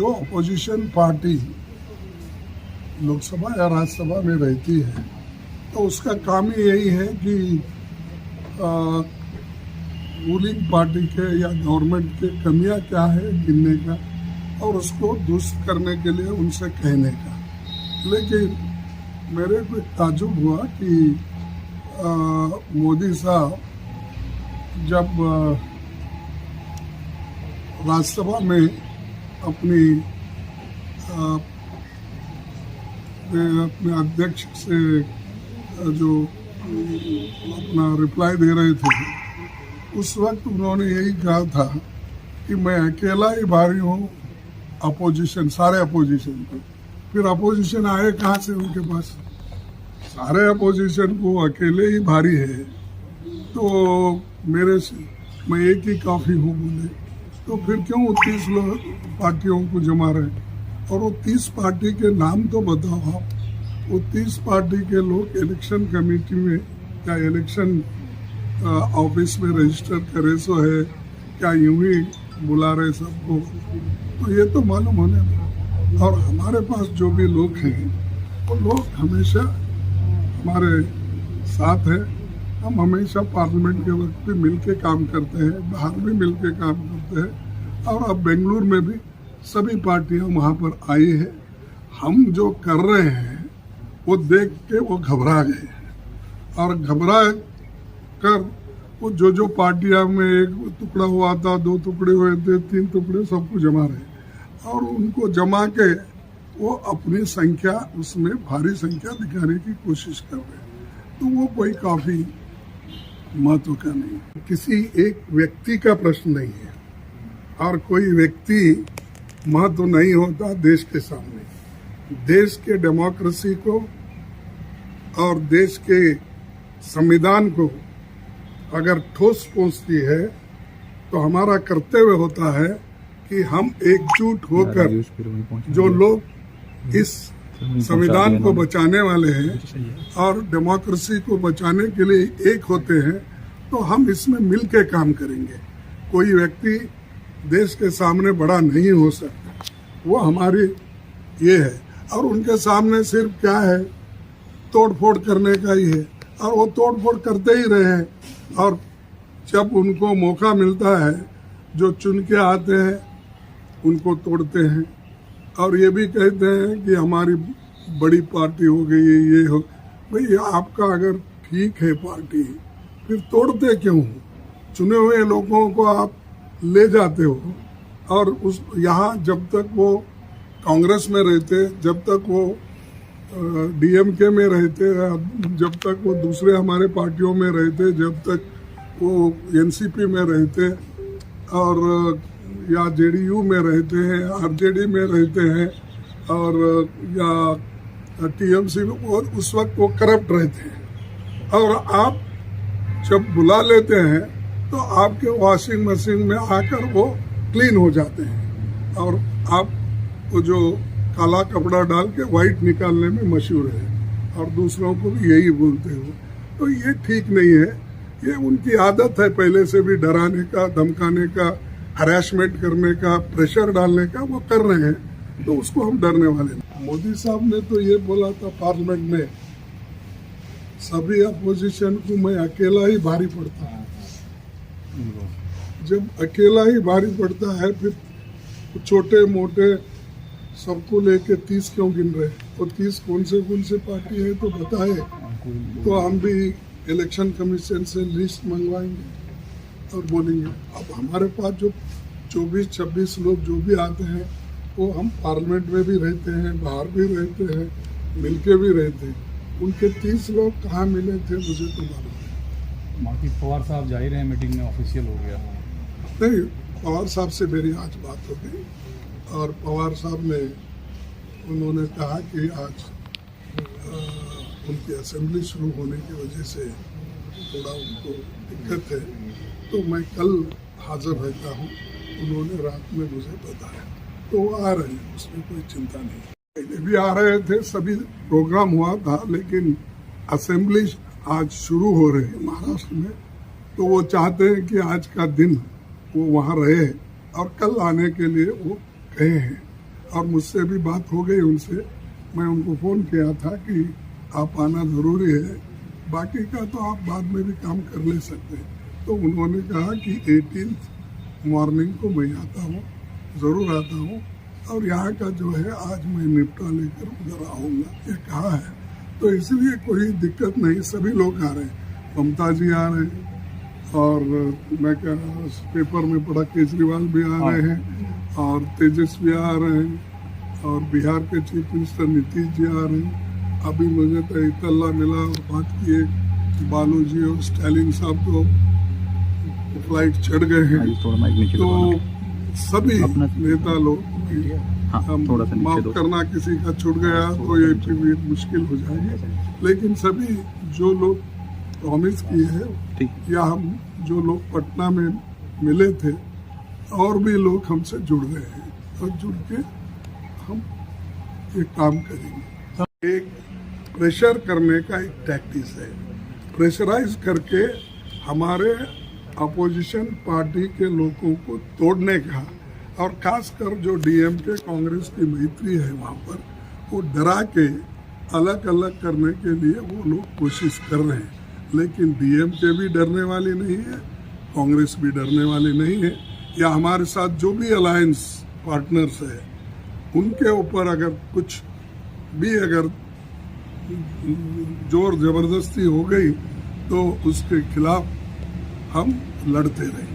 जो opposition party Lok Sabha या राज्यसभा में रहती है तो उसका काम ही यही है कि रूलिंग पार्टी के या गवर्नमेंट के कमियां क्या है गिनने का और उसको दुरुस्त करने के लिए उनसे कहने का। लेकिन मेरे को ताजुब हुआ कि मोदी साहब जब राज्यसभा में अपने अध्यक्ष से जो अपना रिप्लाई दे रहे थे उस वक्त उन्होंने यही कहा था कि मैं अकेला ही भारी हूँ अपोजिशन, सारे अपोजिशन को। फिर अपोजिशन आए कहाँ से उनके पास? सारे अपोजिशन को अकेले ही भारी है तो मेरे से मैं एक ही काफ़ी हूँ बोले तो फिर क्यों 30 लोग पार्टियों को जमा रहे? और वो 30 पार्टी के नाम तो बताओ आप। वो 30 पार्टी के लोग इलेक्शन कमेटी में या इलेक्शन ऑफिस में रजिस्टर करे सो है क्या यूं ही बुला रहे सबको? तो ये तो मालूम होने में। और हमारे पास जो भी लोग हैं वो लोग हमेशा हमारे साथ है। हम हमेशा पार्लियामेंट के वक्त भी मिल के काम करते हैं, बाहर भी मिल के काम करते हैं। और अब बेंगलुरु में भी सभी पार्टियां वहाँ पर आई है। हम जो कर रहे हैं वो देख के वो घबरा गए और घबरा कर वो जो पार्टियां में एक टुकड़ा हुआ था, 2 टुकड़े हुए थे, 3 टुकड़े सबको जमा रहे और उनको जमा के वो अपनी संख्या उसमें भारी संख्या दिखाने की कोशिश कर रहे हैं। तो वो कोई काफ़ी महत्व का नहीं, किसी एक व्यक्ति का प्रश्न नहीं है और कोई व्यक्ति महत्व नहीं होता देश के सामने। देश के डेमोक्रेसी को और देश के संविधान को अगर ठोस पहुंचती है तो हमारा कर्तव्य होता है कि हम एकजुट होकर जो लोग इस संविधान को बचाने वाले हैं और डेमोक्रेसी को बचाने के लिए एक होते हैं तो हम इसमें मिल के काम करेंगे। कोई व्यक्ति देश के सामने बड़ा नहीं हो सकता, वो हमारी ये है। और उनके सामने सिर्फ क्या है, तोड़ फोड़ करने का ही है और वो तोड़ फोड़ करते ही रहे हैं। और जब उनको मौका मिलता है जो चुन के आते हैं उनको तोड़ते हैं और ये भी कहते हैं कि हमारी बड़ी पार्टी हो गई है, ये हो। भाई आपका अगर ठीक है पार्टी फिर तोड़ते क्यों? चुने हुए लोगों को आप ले जाते हो और उस यहाँ जब तक वो कांग्रेस में रहते, जब तक वो डीएमके में रहते, जब तक वो दूसरे हमारे पार्टियों में रहते, जब तक वो एनसीपी में रहते और या जेडीयू में रहते हैं, आरजेडी में रहते हैं और या टीएमसी में, और उस वक्त वो करप्ट रहते हैं। और आप जब बुला लेते हैं तो आपके वॉशिंग मशीन में आकर वो क्लीन हो जाते हैं और आप वो जो काला कपड़ा डाल के वाइट निकालने में मशहूर है और दूसरों को भी यही बोलते हो। तो ये ठीक नहीं है, ये उनकी आदत है पहले से भी डराने का, धमकाने का, हरासमेंट करने का, प्रेशर डालने का, वो कर रहे हैं तो उसको हम डरने वाले नहीं। मोदी साहब ने तो ये बोला था पार्लियामेंट में, सभी अपोजिशन को मैं अकेला ही भारी पड़ता है। जब अकेला ही भारी पड़ता है फिर छोटे मोटे सबको लेके 30 क्यों गिन रहे? और 30 कौन से पार्टी है तो बताए तो हम भी इलेक्शन कमीशन से लिस्ट मंगवाएंगे और बोलेंगे। अब हमारे पास जो 24-26 लोग जो भी आते हैं वो हम पार्लियामेंट में भी रहते हैं, बाहर भी रहते हैं, मिलके भी रहते हैं। उनके 30 लोग कहाँ मिले थे मुझे तो मालूम है। बाकी पवार साहब जा ही रहे हैं, मीटिंग में ऑफिशियल हो गया। नहीं, पवार साहब से मेरी आज बात हो गई और पवार साहब ने उन्होंने कहा कि आज उनकी असेंबली शुरू होने की वजह से थोड़ा उनको दिक्कत है तो मैं कल हाजिर रहता हूँ। उन्होंने रात में मुझे बताया तो वो आ रहे हैं, उसमें कोई चिंता नहीं। पहले भी आ रहे थे, सभी प्रोग्राम हुआ था, लेकिन असेंबली आज शुरू हो रही है महाराष्ट्र में तो वो चाहते हैं कि आज का दिन वो वहाँ रहे और कल आने के लिए वो कहे हैं। और मुझसे भी बात हो गई उनसे। मैं उनको फ़ोन किया था कि आप आना ज़रूरी है, बाकी का तो आप बाद में भी काम कर ले सकते हैं। तो उन्होंने कहा कि 18 मॉर्निंग को मैं आता हूँ, ज़रूर आता हूँ, और यहाँ का जो है आज मैं निपटा लेकर उधर आऊँगा, ये कहा है। तो इसलिए कोई दिक्कत नहीं, सभी लोग आ रहे हैं। ममता जी आ रहे हैं, और मैं क्या पेपर में पढ़ा केजरीवाल भी आ रहे हैं, और तेजस्वी आ रहे हैं, और बिहार के चीफ मिनिस्टर नीतीश जी आ रहे हैं। अभी मुझे तो इतला मिला और बात किए बालू जी और स्टालिन साहब तो फ्लाइट चढ़ गए हैं। तो सभी नेता लोग माफ करना, किसी का छूट गया तो ये भी मुश्किल हो जाएगी, लेकिन सभी जो लोग प्रॉमिस किए हैं, या हम जो लोग पटना में मिले थे और भी लोग हमसे जुड़ गए हैं, और जुड़ के हम ये काम करेंगे। एक प्रेशर करने का एक टैक्टिस है, प्रेशराइज करके हमारे अपोजिशन पार्टी के लोगों को तोड़ने का, और खासकर जो डीएमके कांग्रेस की मैत्री है वहाँ पर, वो डरा के अलग अलग करने के लिए वो लोग कोशिश कर रहे हैं। लेकिन डीएमके भी डरने वाली नहीं है, कांग्रेस भी डरने वाली नहीं है, या हमारे साथ जो भी अलायंस पार्टनर्स है उनके ऊपर अगर कुछ भी अगर जोर जबरदस्ती हो गई तो उसके खिलाफ हम लड़ते रहे।